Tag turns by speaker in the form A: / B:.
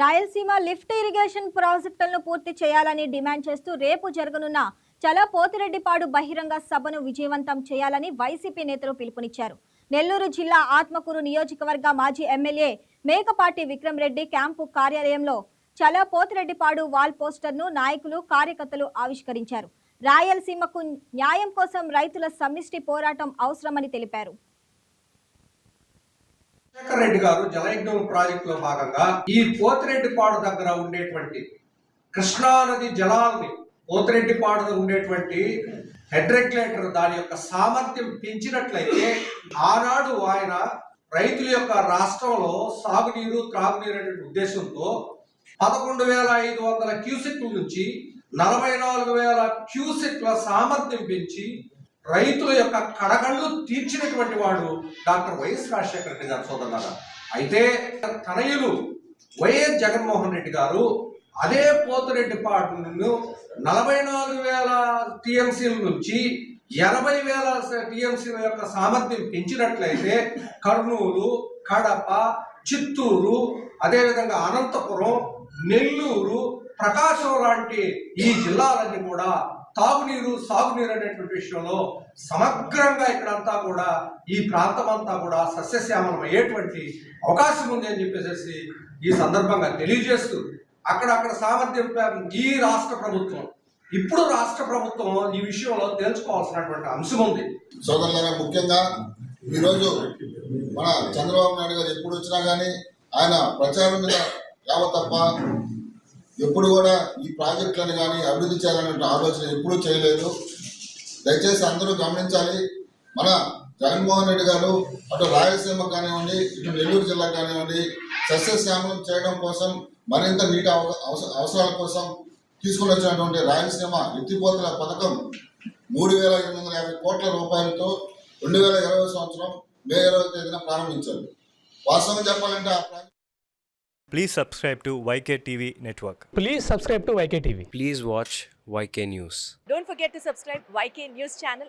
A: Rayalaseema lift irrigation ప్రాజెక్టులను పూర్తి చేయాలని డిమాండ్ చేస్తూ రేపు జరగనున్న చలో పోతిరెడ్డిపాడు బహిరంగ సభను విజయవంతం చేయాలని వైసీపీ నేతలు పిలుపునిచ్చారు. నెల్లూరు జిల్లా ఆత్మకూరు నియోజకవర్గ మాజీ ఎమ్మెల్యే మేకపాటి విక్రమ్ రెడ్డి క్యాంపు కార్యాలయంలో చలో పోతిరెడ్డిపాడు వాల్ పోస్టర్ను నాయకులు కార్యకర్తలు ఆవిష్కరించారు. రాయలసీమకు న్యాయం కోసం రైతుల సమిష్టి పోరాటం అవసరమని తెలిపారు.
B: శేఖర్ రెడ్డి గారు జలయజ్ఞం ప్రాజెక్ట్ లో భాగంగా ఈ పోతిరెడ్డిపాడు దగ్గర ఉండేటువంటి కృష్ణానది జలాల్ని పోతిరెడ్డిపాడు ఉండేటువంటి హెడ్ రెగ్యులేటర్ దాని యొక్క సామర్థ్యం పెంచినట్లయితే ఆనాడు ఆయన రైతుల యొక్క రాష్ట్రంలో సాగునీరు త్రాగునీరు అనే ఉద్దేశంతో 11,500 క్యూసెక్ల నుంచి 44,000 క్యూసెక్ల సామర్థ్యం పెంచి రైతుల యొక్క కడగళ్ళు తీర్చినటువంటి వాడు డాక్టర్ వైఎస్ రాజశేఖర రెడ్డి గారు సోదరులారా. అయితే తనయులు వైఎస్ జగన్మోహన్ రెడ్డి గారు అదే పోతిరెడ్డిపాడును 44,000 టీఎంసీల నుంచి 80,000 టీఎంసీల యొక్క సామర్థ్యం పెంచినట్లయితే కర్నూలు, కడప, చిత్తూరు, అదేవిధంగా అనంతపురం, నెల్లూరు, ప్రకాశం లాంటి ఈ జిల్లాలన్నీ కూడా తాగునీరు సాగునీరు అనేటువంటి విషయంలో సమగ్రంగా ఇక్కడంతా కూడా ఈ ప్రాంతం అంతా కూడా సస్యశ్యామలం అయ్యేటువంటి అవకాశం ఉంది అని చెప్పేసి ఈ సందర్భంగా తెలియజేస్తూ అక్కడక్కడ సామర్థ్యం ఈ రాష్ట్ర ప్రభుత్వం ఈ విషయంలో తెలుసుకోవాల్సినటువంటి అంశం ఉంది.
C: సోదరులారా, ముఖ్యంగా ఈరోజు మన చంద్రబాబు నాయుడు గారు ఎప్పుడు వచ్చినా కానీ ఆయన ప్రచారం మీద తప్ప ఎప్పుడు కూడా ఈ ప్రాజెక్టులను కానీ అభివృద్ధి చేయాలనే ఆలోచన ఎప్పుడూ చేయలేదు. దయచేసి అందరూ గమనించాలి. మన జగన్మోహన్ రెడ్డి గారు అటు రాయలసీమ కానివ్వండి, ఇటు నెల్లూరు జిల్లా కానివ్వండి సస్యశ్యామలం చేయడం కోసం, మరింత నీటి అవసరాల కోసం తీసుకుని వచ్చినటువంటి రాయలసీమ ఎత్తిపోతల పథకం 3,850 కోట్ల రూపాయలతో 2020 సంవత్సరం మే 20వ తేదీన ప్రారంభించారు. వాస్తవం చెప్పాలంటే ఆ
D: Please subscribe to YK TV Network.
E: Please subscribe to YK TV.
F: Please watch YK News.
G: Don't forget to subscribe YK News channel